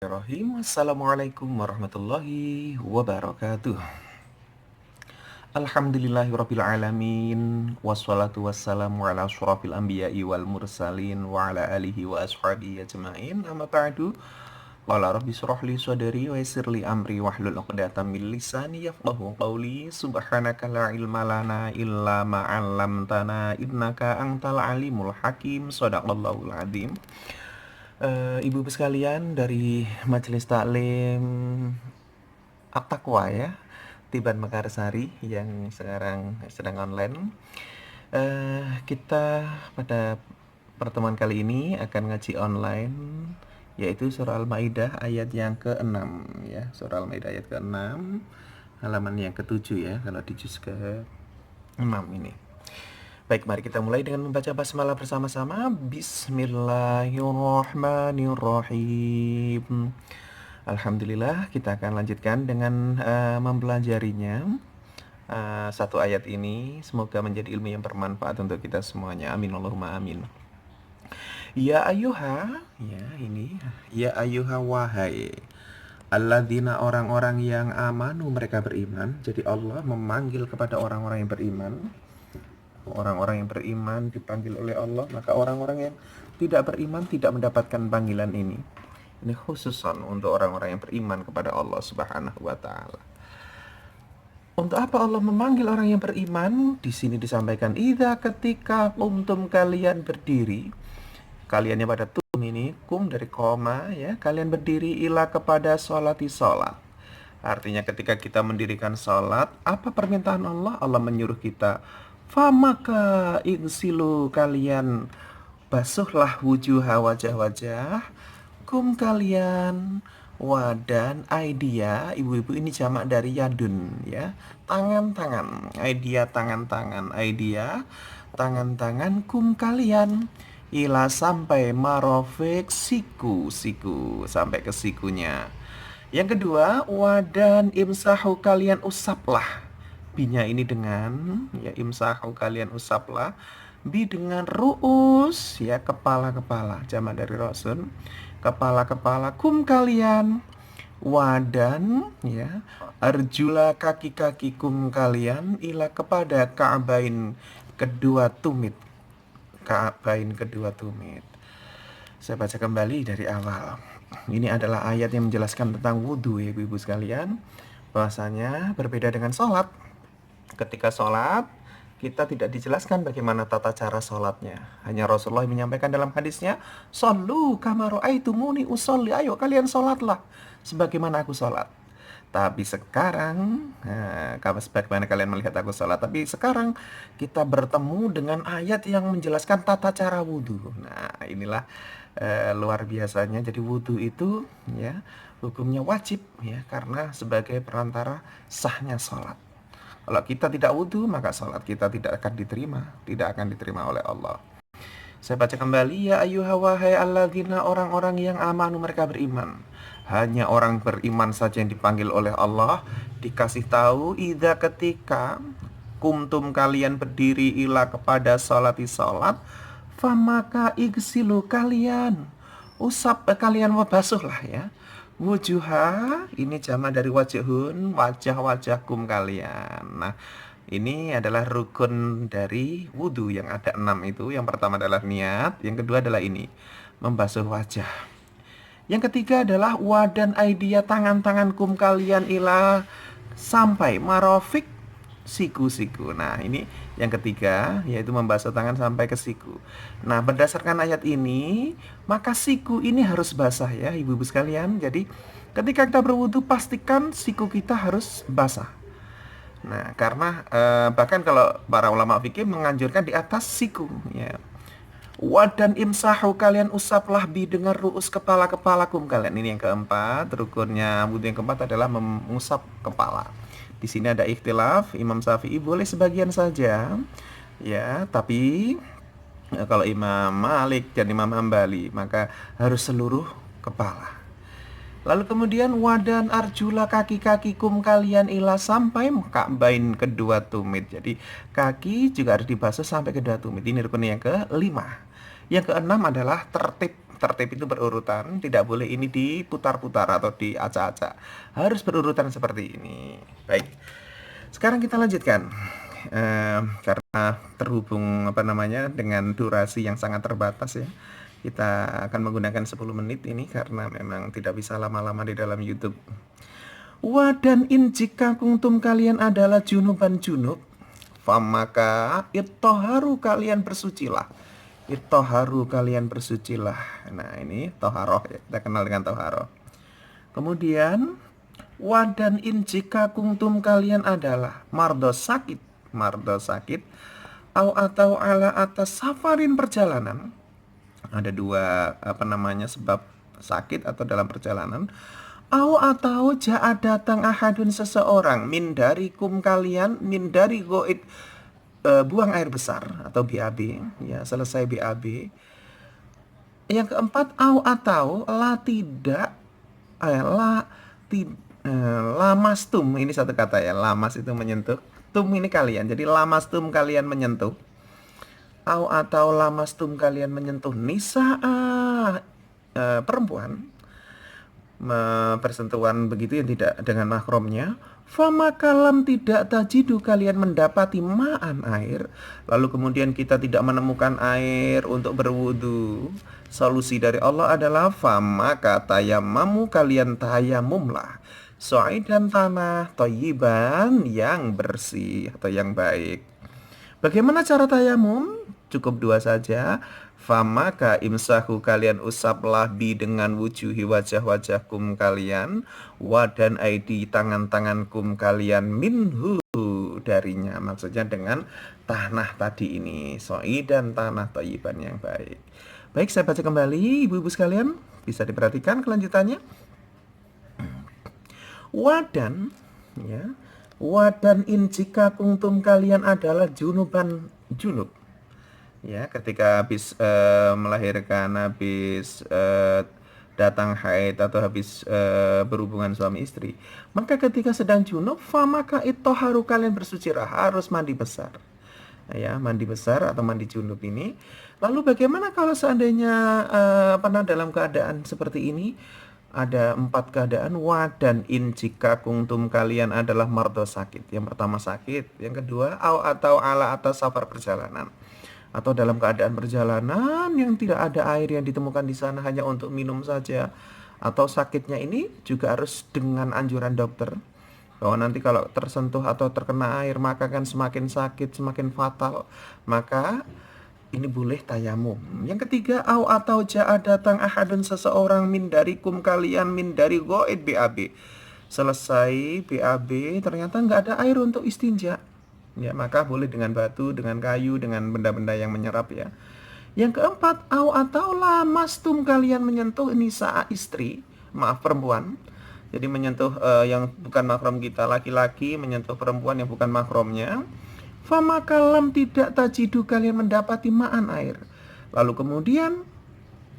Bismillahirrahmanirrahim. Assalamualaikum warahmatullahi wabarakatuh. Alhamdulillahirrabbilalamin. Wassalatu wassalamu ala asyrafil anbiya'i wal mursalin wa ala alihi wa ashabihi ajma'in. Amma ba'du. Qala rabbi shrah li sadri wa yassir li amri wahlul 'uqdatam min lisani yafqahu qawli. Subhanaka la ilma lana illa ma 'allamtana innaka antal alimul hakim. Shadaqallahul adzim. Ibu-ibu sekalian dari Majelis Taklim At-Taqwa ya, Tiban Mekarsari yang sekarang sedang online. Kita pada pertemuan kali ini akan ngaji online, yaitu surah Al-Maidah ayat yang ke-6 ya, surah Al-Maidah ayat ke-6, halaman yang ke-7 ya, kalau di juz ke-6 ini. Baik, mari kita mulai dengan membaca basmalah bersama-sama. Bismillahirrahmanirrahim. Alhamdulillah, kita akan lanjutkan dengan mempelajarinya. Satu ayat ini semoga menjadi ilmu yang bermanfaat untuk kita semuanya. Amin Allahumma amin. Ya ayuha, ya ayuha wahai alladzina, orang-orang yang amanu, mereka beriman. Jadi Allah memanggil kepada orang-orang yang beriman. Orang-orang yang beriman dipanggil oleh Allah, maka orang-orang yang tidak beriman tidak mendapatkan panggilan ini. Ini khususan untuk orang-orang yang beriman kepada Allah Subhanahu wa taala. Untuk apa Allah memanggil orang yang beriman? Di sini disampaikan idza, ketika kuntum, kalian berdiri. Kaliannya pada tum ini, kum dari koma ya, kalian berdiri ila kepada sholati, sholat. Artinya ketika kita mendirikan sholat, apa permintaan Allah? Allah menyuruh kita, famaka igsilu, kalian basuhlah wujuha, wajah-wajah, kum kalian, wadan, aidia, ibu-ibu ini jamak dari yadun ya, tangan-tangan, aidia tangan-tangan, aidia tangan-tangan, kum kalian, ila sampai marofik, siku sampai ke sikunya. Yang kedua, wadan imsahu, kalian usaplah. Binya ini dengan ya, imsahu, kalian usaplah. Bi dengan ru'us ya, kepala-kepala, jamak dari rasun, kepala-kepala, kum kalian, wadan ya, arjula, kaki-kaki, kum kalian, ila kepada ka'bain, kedua tumit, ka'bain, kedua tumit. Saya baca kembali dari awal. Ini adalah ayat yang menjelaskan tentang wudhu ya ibu-ibu sekalian, bahwasanya berbeda dengan sholat. Ketika sholat, kita tidak dijelaskan bagaimana tata cara sholatnya. Hanya Rasulullah menyampaikan dalam hadisnya, "Shollu kama ra'aitumuni usolli." Ayo kalian sholatlah sebagaimana aku sholat. Tapi sekarang, sebagaimana kalian melihat aku sholat. Tapi sekarang kita bertemu dengan ayat yang menjelaskan tata cara wudhu. Nah, inilah luar biasanya. Jadi wudhu itu ya, hukumnya wajib ya, karena sebagai perantara sahnya sholat. Kalau kita tidak wudhu, maka sholat kita tidak akan diterima oleh Allah. Saya baca kembali, ya ayyuha wahai alladzina, orang-orang yang amanu, mereka beriman. Hanya orang beriman saja yang dipanggil oleh Allah. Dikasih tahu, idza, ketika kumtum, kalian berdiri, ila kepada sholati, sholat, famaka igsilu, kalian usap, kalian basuhlah ya, wujuha, ini jamak dari wajhun, wajah-wajah kum kalian. Nah, ini adalah rukun dari wudhu yang ada 6 itu. Yang pertama adalah niat, yang kedua adalah ini, membasuh wajah. Yang ketiga adalah wadan aidia, tangan-tangan kum kalian, ila sampai marofik, siku. Nah, ini yang ketiga, yaitu membasuh tangan sampai ke siku. Nah, berdasarkan ayat ini, maka siku ini harus basah ya ibu-ibu sekalian. Jadi ketika kita berwudu, pastikan siku kita harus basah. Nah, karena bahkan kalau para ulama fikih menganjurkan di atas siku ya. Wadan imsahu, kalian usaplah bi dengan ru'us, kepala-kepalakum kalian. Ini yang keempat, rukunnya wudu yang keempat adalah mengusap kepala. Di sini ada ikhtilaf, Imam Syafi'i boleh sebagian saja ya, tapi kalau Imam Malik dan Imam Hambali maka harus seluruh kepala. Lalu kemudian wadan arjula, kaki-kaki kum kalian, ila sampai ka'bain, kedua tumit. Jadi kaki juga harus dibasuh sampai kedua tumit. Ini rukun yang kelima. Yang keenam adalah tertib tertib itu berurutan, tidak boleh ini diputar-putar atau diacak-acak. Harus berurutan seperti ini. Baik. Sekarang kita lanjutkan. Karena terhubung dengan durasi yang sangat terbatas ya. Kita akan menggunakan 10 menit ini karena memang tidak bisa lama-lama di dalam YouTube. Dan jika kuntum kalian adalah junuban junub, famaka ittoharu kalian bersucilah. Ittoharu kalian bersucilah. Nah ini toharoh ya, kita kenal dengan toharoh. Kemudian dan jika kuntum kalian adalah mardo sakit atau ala atas safarin perjalanan. Ada dua sebab sakit atau dalam perjalanan. Atau ja'a datang ahadun seseorang min dari goit buang air besar atau BAB ya, selesai BAB. Yang keempat atau lamastum, ini satu kata ya, lamas itu menyentuh, tum ini kalian, jadi lamastum kalian menyentuh, atau lamastum kalian menyentuh perempuan, persentuhan begitu yang tidak dengan mahramnya, famakalam tidak tajidu kalian mendapati ma'an air, lalu kemudian kita tidak menemukan air untuk berwudu. Solusi dari Allah adalah famaka tayammamu, kalian tayamumlah sa'idan tanah thayyiban yang bersih atau yang baik. Bagaimana cara tayamum? Cukup dua saja. Famaka imsahu, kalian usaplah bi dengan wujuhi wajah-wajahkum kalian, dan aidi tangan-tangankum kalian minhu darinya, maksudnya dengan tanah tadi ini, dan tanah thayyiban yang baik. Baik, saya baca kembali ibu-ibu sekalian, bisa diperhatikan kelanjutannya. Wadan jika kuntum kalian adalah junub ya, ketika habis melahirkan, habis datang haid atau habis berhubungan suami istri, maka ketika sedang junub, famaka ittoharu kalian bersucilah, harus mandi besar ya, mandi besar atau mandi junub ini. Lalu bagaimana kalau seandainya dalam keadaan seperti ini? Ada 4 keadaan. Dan jika kuntum kalian adalah mardo sakit. Yang pertama sakit, yang kedua atau ala atas safar perjalanan, atau dalam keadaan perjalanan yang tidak ada air yang ditemukan di sana, hanya untuk minum saja, atau sakitnya ini juga harus dengan anjuran dokter bahwa nanti kalau tersentuh atau terkena air maka akan semakin sakit, semakin fatal, maka ini boleh tayamum. Yang ketiga, atau ja'a datang ahadun seseorang min darikum kalian min dari goit BAB, selesai BAB ternyata nggak ada air untuk istinja ya, maka boleh dengan batu, dengan kayu, dengan benda-benda yang menyerap ya. Yang keempat, atau lamastum kalian menyentuh nisa istri, perempuan. Jadi menyentuh yang bukan mahram kita, laki-laki menyentuh perempuan yang bukan mahramnya. Famakalam tidak tajidu kalian mendapati ma'an air, lalu kemudian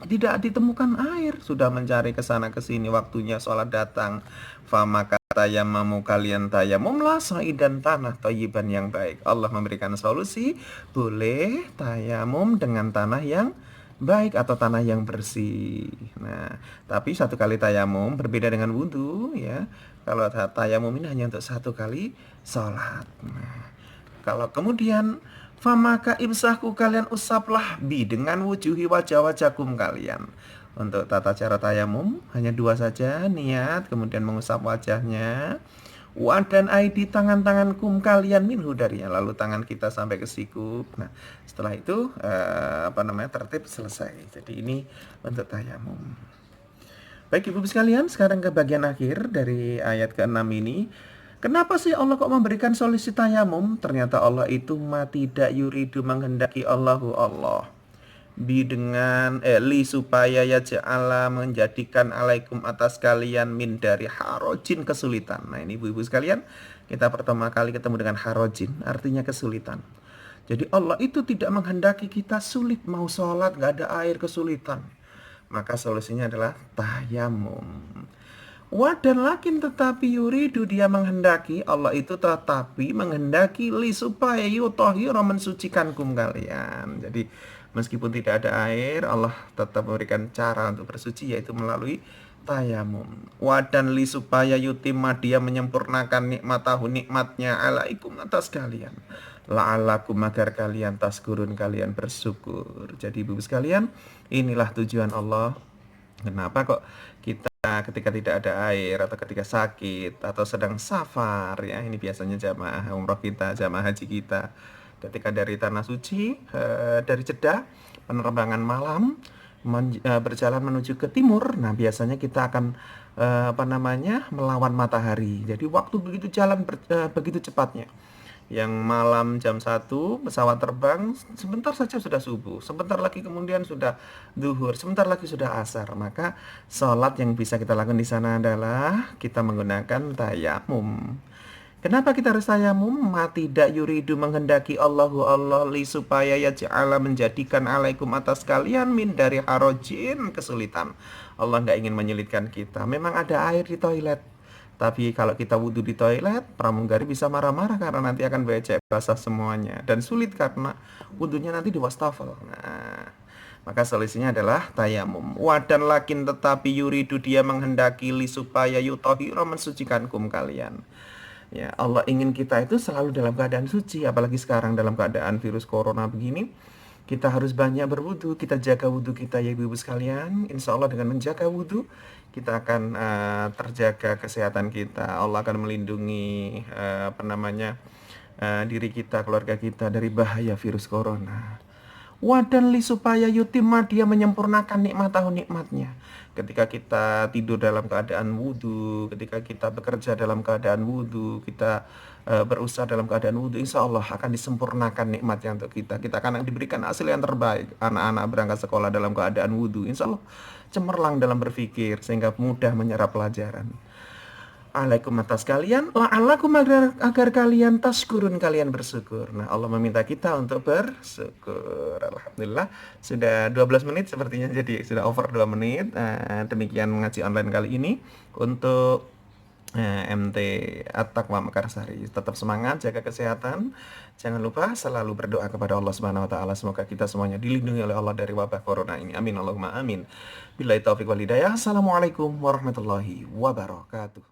tidak ditemukan air, sudah mencari kesana kesini, waktunya sholat datang, famaka tayammamu kalian tayamumlah sa'idan tanah thayyiban yang baik. Allah memberikan solusi, boleh tayamum dengan tanah yang baik atau tanah yang bersih. Nah, tapi satu kali tayamum berbeda dengan wudhu ya. Kalau tayamum ini hanya untuk satu kali sholat. Nah, kalau kemudian famaka imsahku kalian usaplah bi dengan wujuhi wajah-wajahkum kalian. Untuk tata cara tayamum hanya 2 saja, niat kemudian mengusap wajahnya. Dan aidi tangan-tangankum kalian minhu darinya, lalu tangan kita sampai ke siku. Nah, setelah itu tertib selesai. Jadi ini untuk tayamum. Baik ibu sekalian, sekarang ke bagian akhir dari ayat ke-6 ini. Kenapa sih Allah kok memberikan solusi tayamum? Ternyata Allah itu tidak yuridu, menghendaki Allah dengan supaya yaj'ala, menjadikan alaikum atas kalian min dari harojin, kesulitan. Nah ini ibu-ibu sekalian, kita pertama kali ketemu dengan harojin, artinya kesulitan. Jadi Allah itu tidak menghendaki kita sulit, mau sholat gak ada air, kesulitan. Maka solusinya adalah tayamum. Dan lakin tetapi yuridu, dia menghendaki, Allah itu tetapi menghendaki supaya yutahhira, mensucikankum kalian. Jadi Meskipun tidak ada air, Allah tetap memberikan cara untuk bersuci, yaitu melalui tayamum. Wadan li supaya yutimma, dia menyempurnakan nikmatahu, nikmatnya alaikum atas kalian. La'alakum, agar kalian taskurun, kalian bersyukur. Jadi ibu sekalian, inilah tujuan Allah. Kenapa kok kita ketika tidak ada air, atau ketika sakit, atau sedang safar, ya ini biasanya jamaah umroh kita, jamaah haji kita, ketika dari tanah suci, dari Jeddah, penerbangan malam, berjalan menuju ke timur. Nah, biasanya kita akan melawan matahari. Jadi waktu begitu jalan begitu cepatnya. Yang malam jam 1 pesawat terbang, sebentar saja sudah subuh, sebentar lagi kemudian sudah duhur, sebentar lagi sudah asar. Maka sholat yang bisa kita lakukan di sana adalah kita menggunakan tayamum. Kenapa kita harus tayamum? Tidak yuridu, menghendaki Allahu Allah li supaya yaj'ala, menjadikan alaikum atas kalian min dari harojin, kesulitan. Allah nggak ingin menyulitkan kita. Memang ada air di toilet, tapi kalau kita wudhu di toilet, pramugari bisa marah-marah karena nanti akan becek, basah semuanya, dan sulit karena wudhunya nanti di wastafel. Nah, maka solusinya adalah tayamum. Wadan lakin, tetapi yuridu, dia menghendaki, li supaya yutohiro, mensucikankum kalian. Ya, Allah ingin kita itu selalu dalam keadaan suci, apalagi sekarang dalam keadaan virus corona begini. Kita harus banyak berwudu, kita jaga wudu kita ya ibu-ibu sekalian. Insya Allah dengan menjaga wudu, kita akan terjaga kesehatan kita. Allah akan melindungi diri kita, keluarga kita dari bahaya virus corona. Wadan li supaya yutimma, dia menyempurnakan nikmatahu, nikmatnya. Ketika kita tidur dalam keadaan wudhu, ketika kita bekerja dalam keadaan wudhu, kita berusaha dalam keadaan wudhu, insya Allah akan disempurnakan nikmatnya untuk kita. Kita akan diberikan hasil yang terbaik. Anak-anak berangkat sekolah dalam keadaan wudhu, insya Allah cemerlang dalam berpikir, sehingga mudah menyerap pelajaran. Alaikum atas kalian, la'alakum, agar kalian taskurun, kalian bersyukur. Nah, Allah meminta kita untuk bersyukur. Alhamdulillah, sudah 12 menit sepertinya, jadi sudah over 2 menit. Demikian ngaji online kali ini untuk MT At-Taqwa Mekarsari. Tetap semangat, jaga kesehatan. Jangan lupa selalu berdoa kepada Allah Subhanahu wa taala, semoga kita semuanya dilindungi oleh Allah dari wabah corona ini. Amin Allahumma amin. Billahi taufik wal hidayah. Assalamualaikum warahmatullahi wabarakatuh.